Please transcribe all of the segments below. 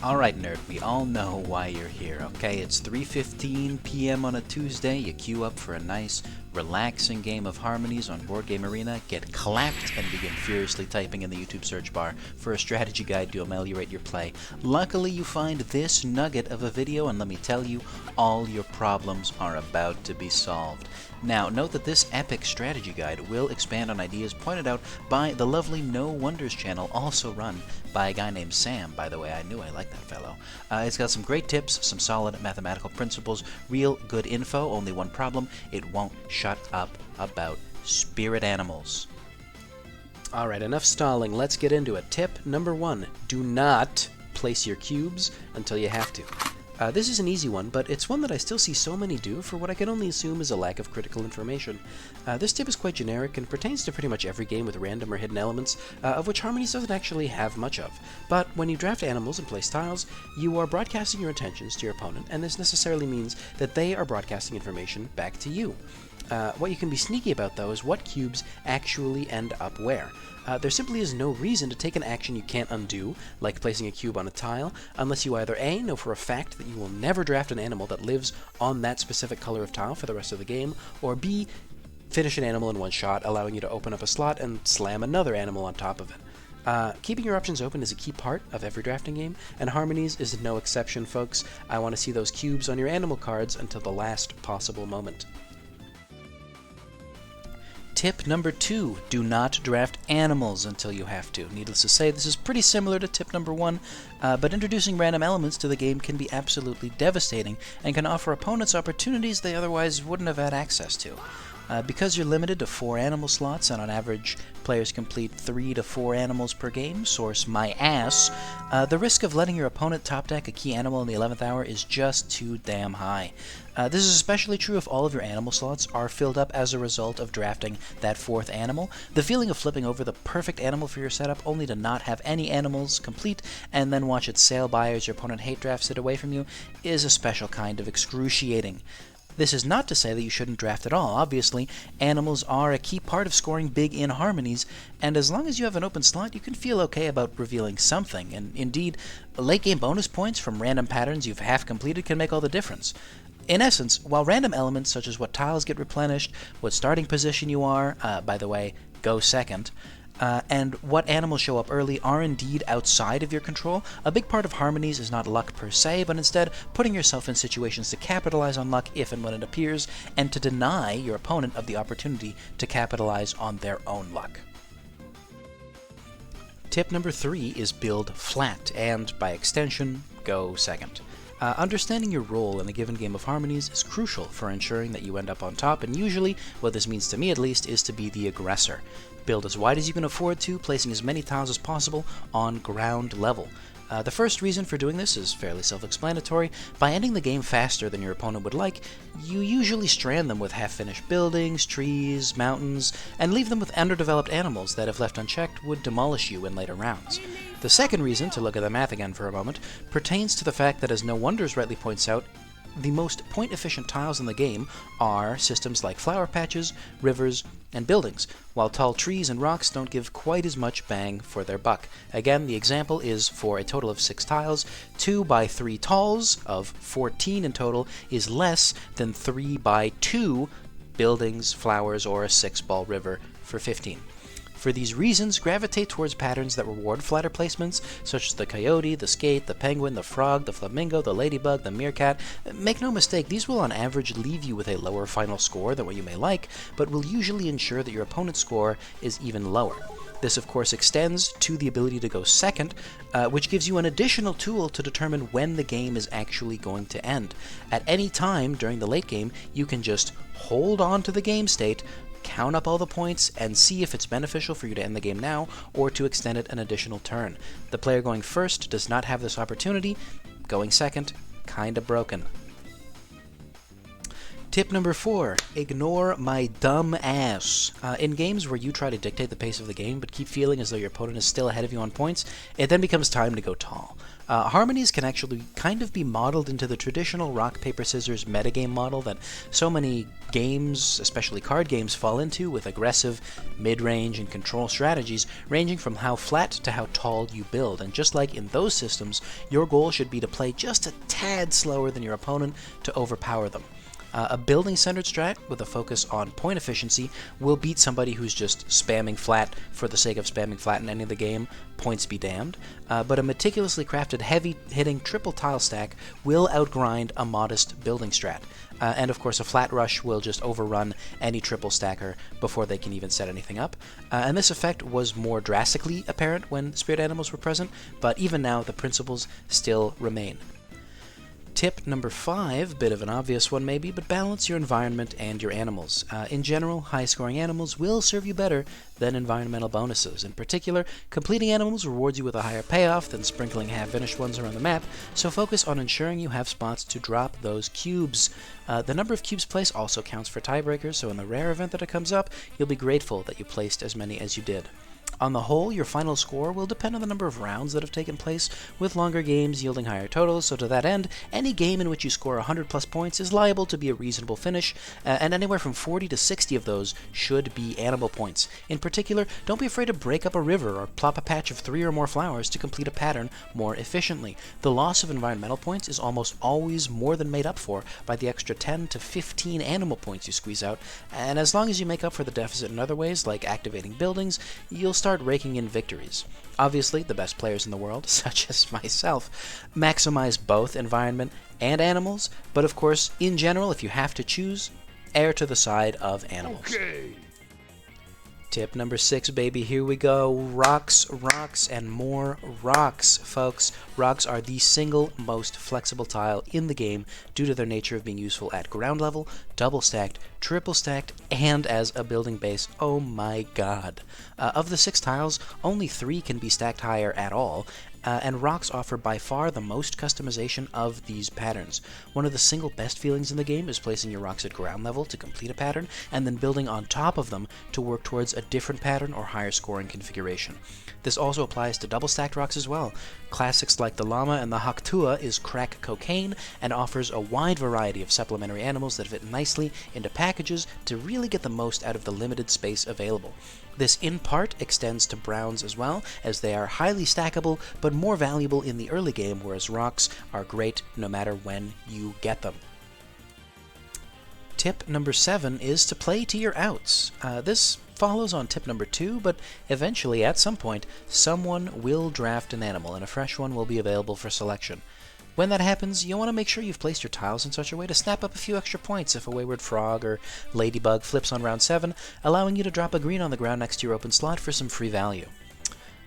Alright nerd, we all know why you're here, okay? It's 3:15 p.m. on a Tuesday, you queue up for a nice, relaxing game of Harmonies on Board Game Arena, get clapped, and begin furiously typing in the YouTube search bar for a strategy guide to ameliorate your play. Luckily you find this nugget of a video, and let me tell you, all your problems are about to be solved. Now, note that this epic strategy guide will expand on ideas pointed out by the lovely No Wonders channel, also run by a guy named Sam. By the way, I knew I liked that fellow. It's got some great tips, some solid mathematical principles, real good info. Only one problem, it won't shut up about spirit animals. Alright, enough stalling, let's get into it. Tip number 1, do not place your cubes until you have to. This is an easy one, but it's one that I still see so many do for what I can only assume is a lack of critical information. This tip is quite generic and pertains to pretty much every game with random or hidden elements, of which Harmonies doesn't actually have much of. But when you draft animals and place tiles, you are broadcasting your intentions to your opponent, and this necessarily means that they are broadcasting information back to you. What you can be sneaky about, though, is what cubes actually end up where. There simply is no reason to take an action you can't undo, like placing a cube on a tile, unless you either A, know for a fact that you will never draft an animal that lives on that specific color of tile for the rest of the game, or B, finish an animal in one shot, allowing you to open up a slot and slam another animal on top of it. Keeping your options open is a key part of every drafting game, and Harmonies is no exception, folks. I want to see those cubes on your animal cards until the last possible moment. Tip number 2, do not draft animals until you have to. Needless to say, this is pretty similar to tip number 1, but introducing random elements to the game can be absolutely devastating and can offer opponents opportunities they otherwise wouldn't have had access to. Because you're limited to 4 animal slots, and on average players complete 3 to 4 animals per game, source my ass, the risk of letting your opponent top deck a key animal in the 11th hour is just too damn high. This is especially true if all of your animal slots are filled up as a result of drafting that 4th animal. The feeling of flipping over the perfect animal for your setup only to not have any animals complete and then watch it sail by as your opponent hate drafts it away from you is a special kind of excruciating. This is not to say that you shouldn't draft at all. Obviously, animals are a key part of scoring big in Harmonies, and as long as you have an open slot, you can feel okay about revealing something, and indeed, late-game bonus points from random patterns you've half-completed can make all the difference. In essence, while random elements such as what tiles get replenished, what starting position you are, by the way, go second, and what animals show up early are indeed outside of your control, a big part of Harmonies is not luck per se, but instead putting yourself in situations to capitalize on luck if and when it appears, and to deny your opponent of the opportunity to capitalize on their own luck. Tip number 3 is build flat, and by extension, go second. Understanding your role in a given game of Harmonies is crucial for ensuring that you end up on top, and usually, what this means to me at least, is to be the aggressor. Build as wide as you can afford to, placing as many tiles as possible on ground level. The first reason for doing this is fairly self-explanatory. By ending the game faster than your opponent would like, you usually strand them with half-finished buildings, trees, mountains, and leave them with underdeveloped animals that, if left unchecked, would demolish you in later rounds. The second reason, to look at the math again for a moment, pertains to the fact that, as No Wonders rightly points out, the most point-efficient tiles in the game are systems like flower patches, rivers, and buildings, while tall trees and rocks don't give quite as much bang for their buck. Again, the example is for a total of 6 tiles. 2 by 3 talls of 14 in total is less than 3 by 2 buildings, flowers, or a 6-ball river for 15. For these reasons, gravitate towards patterns that reward flatter placements, such as the coyote, the skate, the penguin, the frog, the flamingo, the ladybug, the meerkat. Make no mistake, these will on average leave you with a lower final score than what you may like, but will usually ensure that your opponent's score is even lower. This, of course, extends to the ability to go second, which gives you an additional tool to determine when the game is actually going to end. At any time during the late game, you can just hold on to the game state, count up all the points, and see if it's beneficial for you to end the game now or to extend it an additional turn. The player going first does not have this opportunity. Going second, kinda broken. Tip number 4, ignore my dumb ass. In games where you try to dictate the pace of the game but keep feeling as though your opponent is still ahead of you on points, it then becomes time to go tall. Harmonies can actually kind of be modeled into the traditional rock, paper, scissors metagame model that so many games, especially card games, fall into, with aggressive, mid-range, and control strategies ranging from how flat to how tall you build. And just like in those systems, your goal should be to play just a tad slower than your opponent to overpower them. A building-centered strat with a focus on point efficiency will beat somebody who's just spamming flat for the sake of spamming flat in any of the game, points be damned. But a meticulously crafted, heavy-hitting triple tile stack will outgrind a modest building strat. And of course, a flat rush will just overrun any triple stacker before they can even set anything up. And this effect was more drastically apparent when spirit animals were present, but even now the principles still remain. Tip number 5, bit of an obvious one maybe, but balance your environment and your animals. In general, high-scoring animals will serve you better than environmental bonuses. In particular, completing animals rewards you with a higher payoff than sprinkling half-finished ones around the map, so focus on ensuring you have spots to drop those cubes. The number of cubes placed also counts for tiebreakers, so in the rare event that it comes up, you'll be grateful that you placed as many as you did. On the whole, your final score will depend on the number of rounds that have taken place, with longer games yielding higher totals, so to that end, any game in which you score 100 plus points is liable to be a reasonable finish, and anywhere from 40 to 60 of those should be animal points. In particular, don't be afraid to break up a river or plop a patch of 3 or more flowers to complete a pattern more efficiently. The loss of environmental points is almost always more than made up for by the extra 10 to 15 animal points you squeeze out, and as long as you make up for the deficit in other ways, like activating buildings, you'll start raking in victories. Obviously, the best players in the world, such as myself, maximize both environment and animals, but of course, in general, if you have to choose, err to the side of animals. Okay. Tip number 6, baby, here we go. Rocks, rocks, and more rocks, folks. Rocks are the single most flexible tile in the game due to their nature of being useful at ground level, double stacked, triple stacked, and as a building base. Oh my god. Of the 6 tiles, only 3 can be stacked higher at all, and rocks offer by far the most customization of these patterns. One of the single best feelings in the game is placing your rocks at ground level to complete a pattern, and then building on top of them to work towards a different pattern or higher scoring configuration. This also applies to double stacked rocks as well. Classics like the llama and the haktua is crack cocaine, and offers a wide variety of supplementary animals that fit nicely into packages to really get the most out of the limited space available. This in part extends to browns as well, as they are highly stackable but more valuable in the early game, whereas rocks are great no matter when you get them. Tip number 7 is to play to your outs. This follows on tip number 2, but eventually, at some point, someone will draft an animal and a fresh one will be available for selection. When that happens, you'll want to make sure you've placed your tiles in such a way to snap up a few extra points if a wayward frog or ladybug flips on round 7, allowing you to drop a green on the ground next to your open slot for some free value.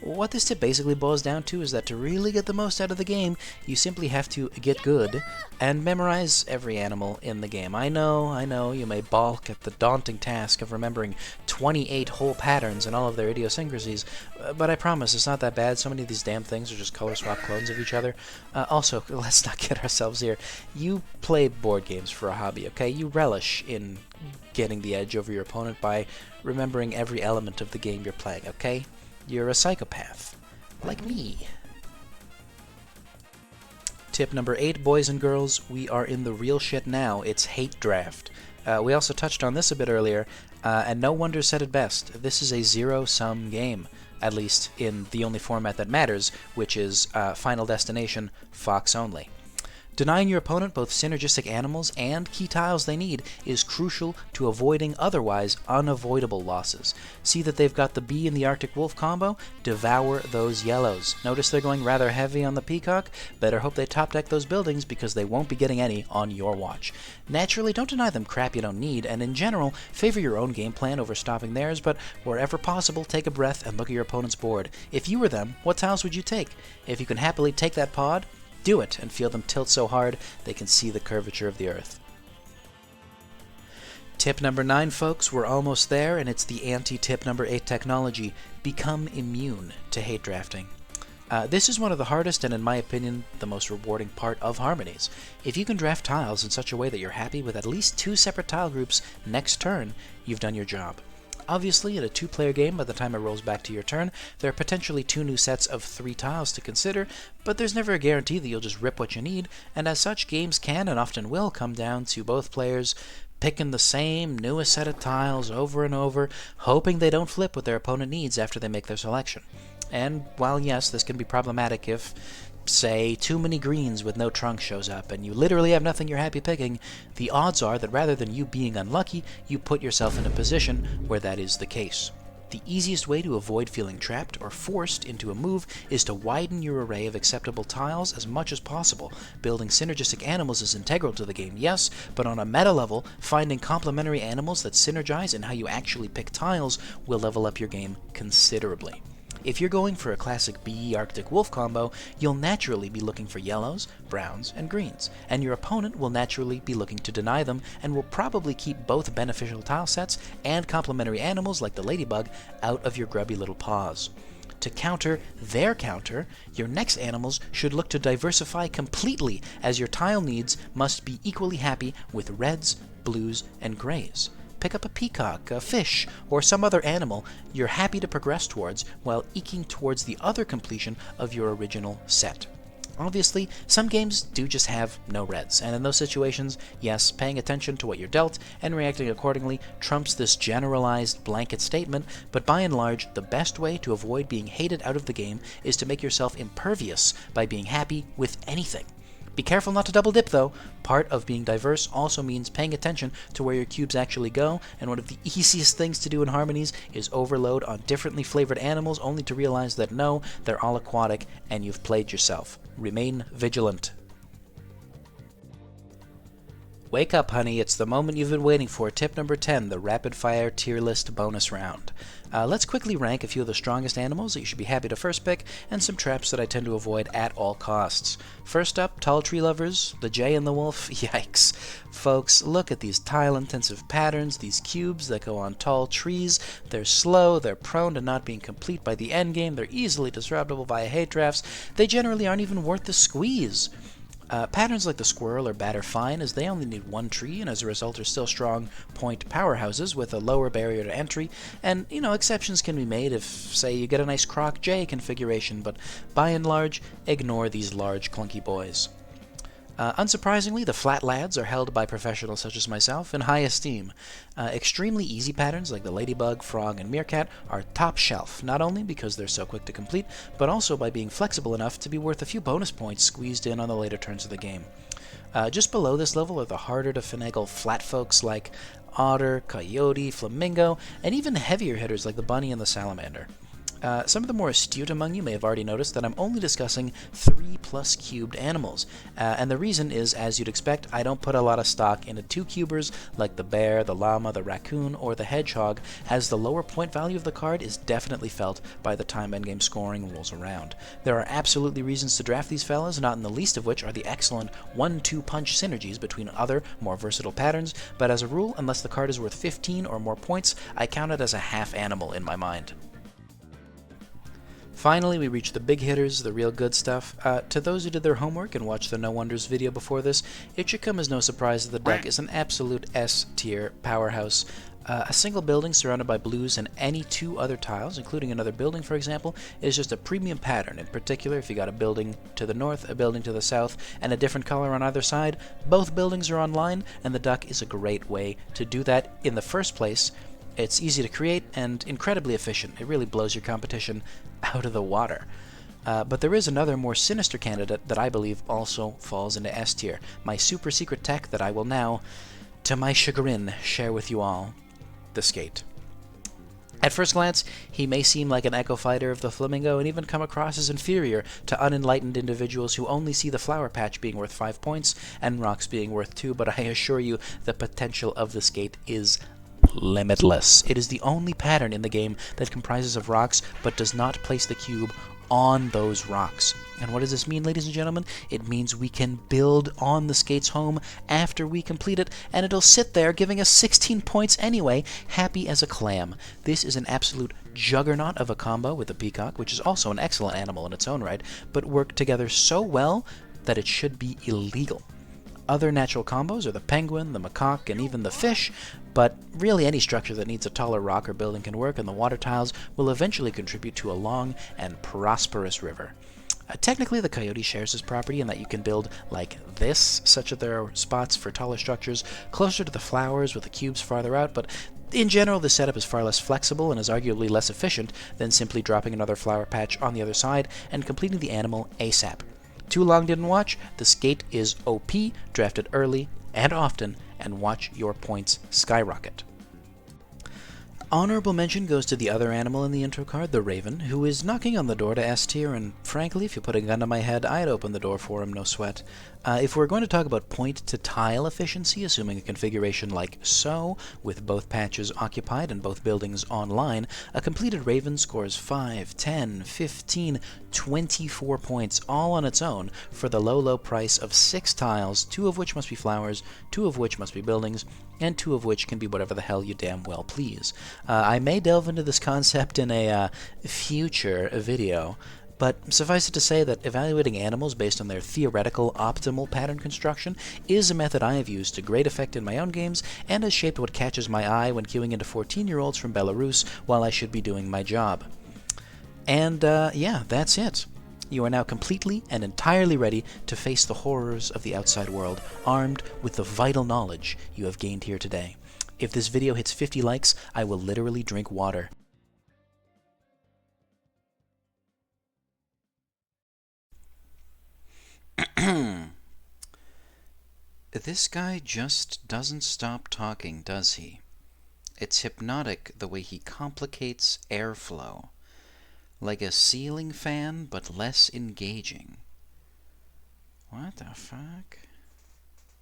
What this tip basically boils down to is that to really get the most out of the game, you simply have to get good and memorize every animal in the game. I know, you may balk at the daunting task of remembering 28 whole patterns and all of their idiosyncrasies, but I promise it's not that bad. So many of these damn things are just color swap clones of each other. Also, let's not kid ourselves here. You play board games for a hobby, okay? You relish in getting the edge over your opponent by remembering every element of the game you're playing, okay? You're a psychopath, like me. Tip number 8, boys and girls, we are in the real shit now. It's hate draft. We also touched on this a bit earlier, and no wonder said it best. This is a zero-sum game, at least in the only format that matters, which is Final Destination, Fox only. Denying your opponent both synergistic animals and key tiles they need is crucial to avoiding otherwise unavoidable losses. See that they've got the bee and the Arctic wolf combo? Devour those yellows. Notice they're going rather heavy on the peacock? Better hope they top deck those buildings because they won't be getting any on your watch. Naturally, don't deny them crap you don't need, and in general, favor your own game plan over stopping theirs, but wherever possible, take a breath and look at your opponent's board. If you were them, what tiles would you take? If you can happily take that pod, do it and feel them tilt so hard they can see the curvature of the earth. Tip number 9, folks, we're almost there, and it's the anti-tip number 8 technology. Become immune to hate drafting. This is one of the hardest and, in my opinion, the most rewarding part of Harmonies. If you can draft tiles in such a way that you're happy with at least 2 separate tile groups next turn, you've done your job. Obviously, in a 2-player game, by the time it rolls back to your turn, there are potentially 2 new sets of 3 tiles to consider, but there's never a guarantee that you'll just rip what you need, and as such, games can and often will come down to both players picking the same newest set of tiles over and over, hoping they don't flip what their opponent needs after they make their selection. And while yes, this can be problematic if, say, too many greens with no trunk shows up and you literally have nothing you're happy picking, the odds are that rather than you being unlucky, you put yourself in a position where that is the case. The easiest way to avoid feeling trapped or forced into a move is to widen your array of acceptable tiles as much as possible. Building synergistic animals is integral to the game, yes, but on a meta level, finding complementary animals that synergize in how you actually pick tiles will level up your game considerably. If you're going for a classic BE Arctic Wolf combo, you'll naturally be looking for yellows, browns, and greens, and your opponent will naturally be looking to deny them and will probably keep both beneficial tile sets and complementary animals like the ladybug out of your grubby little paws. To counter their counter, your next animals should look to diversify completely, as your tile needs must be equally happy with reds, blues, and grays. Pick up a peacock, a fish, or some other animal you're happy to progress towards while eking towards the other completion of your original set. Obviously, some games do just have no reds, and in those situations, yes, paying attention to what you're dealt and reacting accordingly trumps this generalized blanket statement, but by and large, the best way to avoid being hated out of the game is to make yourself impervious by being happy with anything. Be careful not to double dip though. Part of being diverse also means paying attention to where your cubes actually go, and one of the easiest things to do in Harmonies is overload on differently flavored animals only to realize that no, they're all aquatic and you've played yourself. Remain vigilant. Wake up, honey, it's the moment you've been waiting for. Tip number 10, the rapid fire tier list bonus round. Let's quickly rank a few of the strongest animals that you should be happy to first pick, and some traps that I tend to avoid at all costs. First up, tall tree lovers, the jay and the wolf. Yikes. Folks, look at these tile-intensive patterns, these cubes that go on tall trees. They're slow, they're prone to not being complete by the endgame, they're easily disruptible via hate drafts, they generally aren't even worth the squeeze. Patterns like the squirrel are bad or fine, as they only need one tree, and as a result are still strong point powerhouses with a lower barrier to entry, and, exceptions can be made if, say, you get a nice croc jay configuration, but by and large, ignore these large clunky boys. Unsurprisingly, the flat lads are held by professionals such as myself in high esteem. Extremely easy patterns like the ladybug, frog, and meerkat are top shelf, not only because they're so quick to complete, but also by being flexible enough to be worth a few bonus points squeezed in on the later turns of the game. Just below this level are the harder to finagle flat folks like otter, coyote, flamingo, and even heavier hitters like the bunny and the salamander. Some of the more astute among you may have already noticed that I'm only discussing 3+ cubed animals, and the reason is, as you'd expect, I don't put a lot of stock into 2 cubers like the bear, the llama, the raccoon, or the hedgehog, as the lower point value of the card is definitely felt by the time endgame scoring rolls around. There are absolutely reasons to draft these fellas, not in the least of which are the excellent 1-2 punch synergies between other, more versatile patterns, but as a rule, unless the card is worth 15 or more points, I count it as a half animal in my mind. Finally, we reach the big hitters, the real good stuff. To those who did their homework and watched the No Wonders video before this, it should come as no surprise that the deck is an absolute S-tier powerhouse. A single building surrounded by blues and any 2 other tiles, including another building for example, is just a premium pattern. In particular, if you got a building to the north, a building to the south, and a different color on either side, both buildings are online, and the duck is a great way to do that in the first place. It's easy to create and incredibly efficient. It really blows your competition out of the water. But there is another more sinister candidate that I believe also falls into S tier, my super secret tech that I will now, to my chagrin, share with you all, the skate. At first glance, he may seem like an echo fighter of the flamingo and even come across as inferior to unenlightened individuals who only see the flower patch being worth 5 points and rocks being worth 2, but I assure you the potential of the skate is limitless. It is the only pattern in the game that comprises of rocks but does not place the cube on those rocks. And what does this mean, ladies and gentlemen? It means we can build on the skate's home after we complete it, and it'll sit there giving us 16 points anyway, happy as a clam. This is an absolute juggernaut of a combo with the peacock, which is also an excellent animal in its own right, but work together so well that it should be illegal. Other natural combos are the penguin, the macaque, and even the fish, but really any structure that needs a taller rock or building can work, and the water tiles will eventually contribute to a long and prosperous river. Technically, the coyote shares this property in that you can build like this, such that there are spots for taller structures closer to the flowers with the cubes farther out, but in general, this setup is far less flexible and is arguably less efficient than simply dropping another flower patch on the other side and completing the animal ASAP. Too long didn't watch? The skate is OP, drafted early and often, and watch your points skyrocket. Honorable mention goes to the other animal in the intro card, the Raven, who is knocking on the door to S tier, and frankly, if you put a gun to my head, I'd open the door for him, no sweat. If we're going to talk about point-to-tile efficiency, assuming a configuration like so, with both patches occupied and both buildings online, a completed Raven scores 5, 10, 15, 24 points all on its own for the low price of 6 tiles, 2 of which must be flowers, 2 of which must be buildings, and 2 of which can be whatever the hell you damn well please. I may delve into this concept in a future video, but suffice it to say that evaluating animals based on their theoretical optimal pattern construction is a method I have used to great effect in my own games and has shaped what catches my eye when queuing into 14-year-olds from Belarus while I should be doing my job. And yeah, that's it. You are now completely and entirely ready to face the horrors of the outside world, armed with the vital knowledge you have gained here today. If this video hits 50 likes, I will literally drink water. This guy just doesn't stop talking, does he? It's hypnotic the way he complicates airflow. Like a ceiling fan, but less engaging. What the fuck?